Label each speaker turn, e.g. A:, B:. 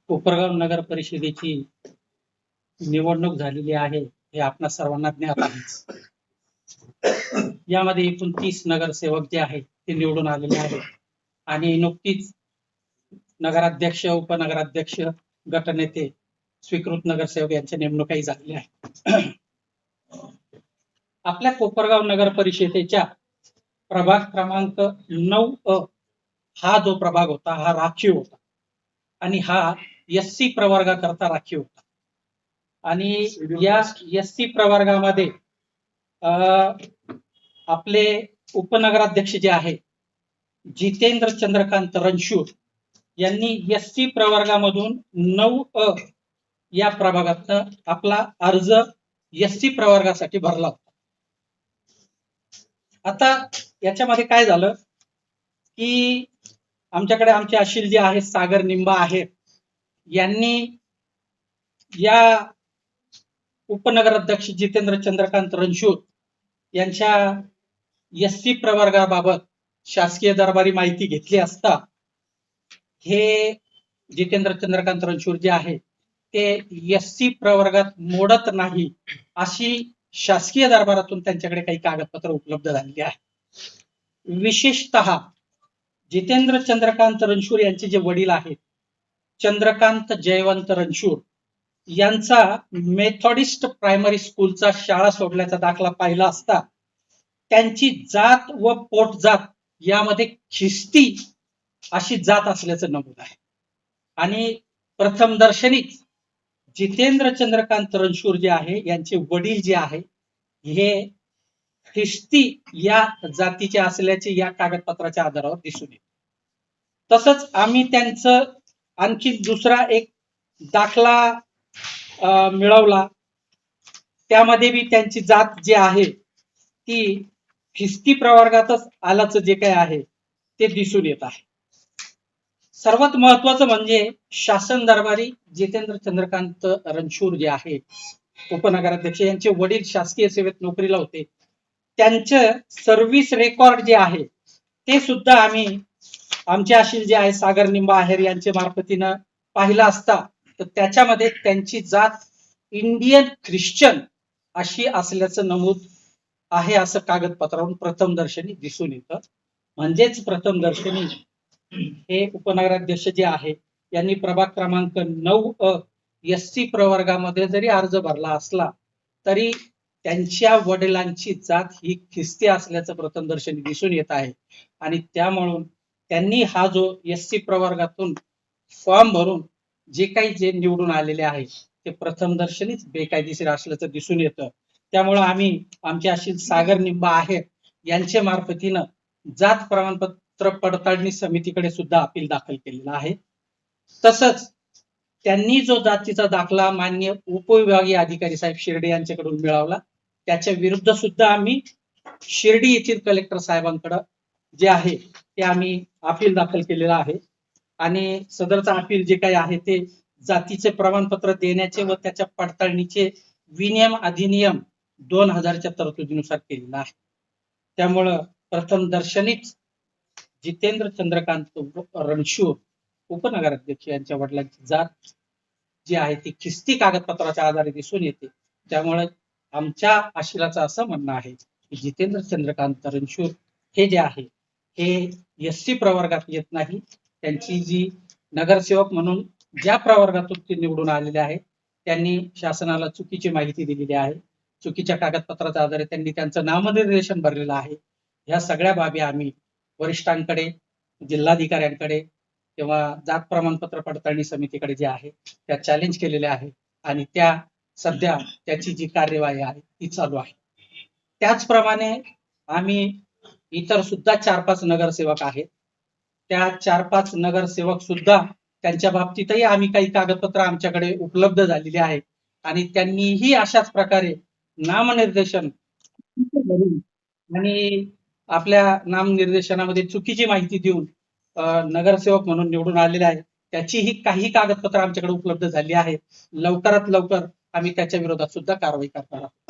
A: कोपरगाव नगर परिषदेची निवडणूक झालेली आहे हे आपणा सर्वांना ज्ञात आहे. यामध्ये एकूण 30 नगरसेवक जे आहेत ते निवडून आलेले आहेत आणि नुकतीच नगराध्यक्ष, उपनगराध्यक्ष, गटनेते, स्वीकृत नगरसेवक यांच्या नेमणुकाही झालेल्या आहेत. आपल्या कोपरगाव नगर परिषदेच्या प्रभाग क्रमांक 9 हा जो प्रभाग होता हा राखीव होता आणि हा एससी प्रवर्गाकरता राखीव होता. आणि या एससी प्रवर्गामध्ये आपले उपनगराध्यक्ष जे आहे जितेंद्र चंद्रकांत रणशूर यांनी एससी प्रवर्गामधून 9 या प्रभागातनं आपला अर्ज एससी प्रवर्गासाठी भरला होता. आता याच्यामध्ये काय झालं की आमच्याकडे आमचे अशील जे आहे सागर निंबा आहेत यांनी या उपनगराध्यक्ष जितेंद्र चंद्रकांत रणशूर यांच्या एससी प्रवर्गाबाबत शासकीय दरबारी माहिती घेतली असता हे जितेंद्र चंद्रकांत रणशूर जे आहे ते एससी प्रवर्गात मोडत नाही अशी शासकीय दरबारातून त्यांच्याकडे काही कागदपत्र उपलब्ध झालेली आहे. विशेषतः जितेंद्र चंद्रकांत रणशूर यांचे जे वडील आहेत चंद्रकांत जयवंत रणशूर यांचा मेथॉडिस्ट प्रायमरी स्कूलचा शाळा सोडल्याचा दाखला पाहिला असता त्यांची जात व पोटजात यामध्ये ख्रिस्ती अशी जात असल्याचं नमूद आहे. आणि प्रथम दर्शनीच जितेंद्र चंद्रकांत रणशूर जे आहे यांचे वडील जे आहे हे ख्रिस्ती या जातीचे असल्याचे या कागदपत्राच्या आधारावर दिसून येते. तसंच आम्ही त्यांचं आणखी दुसरा एक दाखला मिळवला, त्यामध्ये बी त्यांची जात जी आहे ती ख्रिस्ती प्रवर्गातच आल्याचं जे काही आहे ते दिसून येत आहे. सर्वात महत्वाचं म्हणजे शासन दरबारी जितेंद्र चंद्रकांत रणशूर जे आहे उपनगराध्यक्ष यांचे वडील शासकीय सेवेत नोकरीला होते. त्यांचे सर्व्हिस रेकॉर्ड जे आहे ते सुद्धा आम्ही आमचे अशील जे आहे सागर निंबा आहेर यांच्या मार्फतीनं पाहिला असता तर त्याच्यामध्ये त्यांची जात इंडियन ख्रिश्चन अशी असल्याचं नमूद आहे असं कागदपत्रावरून प्रथम दर्शनी दिसून येतं. म्हणजेच प्रथम दर्शनी हे उपनगराध्यक्ष जे आहे यांनी प्रभाग क्रमांक 9 एससी प्रवर्गामध्ये जरी अर्ज भरला असला तरी त्यांच्या वडिलांची जात ही ख्रिस्ती असल्याचं प्रथम दर्शनी दिसून येत आहे. आणि त्यामुळे त्यांनी हा जो एससी प्रवर्गातून फॉर्म भरून जे काही जे निवडून आलेले आहे ते प्रथम दर्शनीच बेकायदेशीर असल्याचं दिसून येतं. त्यामुळे आम्ही आमचे अशील सागर निंबा आहे यांच्या मार्फतीनं जात प्रमाणपत्र पडताळणी समितीकडे सुद्धा अपील दाखल केलेला आहे. तसंच त्यांनी जो जातीचा दाखला मान्य उपविभागीय अधिकारी साहेब शिर्डे यांच्याकडून मिळवला त्याच्या विरुद्ध सुद्धा आम्ही शिर्डी येथील कलेक्टर साहेबांकडे जे आहे ते आम्ही अपील दाखल केलेला आहे. आणि सदरचा अपील जे काही आहे ते जातीचे प्रमाणपत्र देण्याचे व त्याच्या पडताळणीचे विनियम अधिनियम 2000च्या तरतुदीनुसार केलेला आहे. त्यामुळं प्रथम दर्शनीच जितेंद्र चंद्रकांत रणशूर उपनगराध्यक्ष यांच्या वडिलांची जात जी आहे ती ख्रिस्ती कागदपत्राच्या आधारे दिसून येते. त्यामुळे आमच्या आशिलाचं असं म्हणणं आहे की जितेंद्र चंद्रकांत रणशूर हे जे आहे हे एससी प्रवर्गात येत नाही. त्यांची जी नगरसेवक म्हणून ज्या प्रवर्गातून ते निवडून आलेले आहे त्यांनी शासनाला चुकीची माहिती दिलेली आहे. चुकीच्या कागदपत्राच्या आधारे त्यांनी त्यांचं नामनिर्देशन भरलेलं आहे. ह्या सगळ्या बाबी आम्ही वरिष्ठांकडे, जिल्हाधिकाऱ्यांकडे किंवा जात प्रमाणपत्र पडताळणी समितीकडे जे आहे त्या चॅलेंज केलेल्या आहे आणि त्या सध्या त्याची जी कार्यवाही आहे ती चालू आहे. त्याचप्रमाणे आम्ही इतर सुद्धा 4-5 नगरसेवक आहेत. त्या 4-5 नगरसेवक सुद्धा त्यांच्या बाबतीतही आम्ही काही कागदपत्र आमच्याकडे उपलब्ध झालेली आहेत आणि त्यांनीही अशाच प्रकारे नामनिर्देशन आणि आपल्या नामनिर्देशनामध्ये चुकीची माहिती देऊन नगरसेवक म्हणून निवडून आलेले आहे. त्याचीही काही कागदपत्र आमच्याकडे उपलब्ध झाली आहेत. लवकरात लवकर आम्ही त्याच्या विरोधात सुद्धा कारवाई करणार आहोत.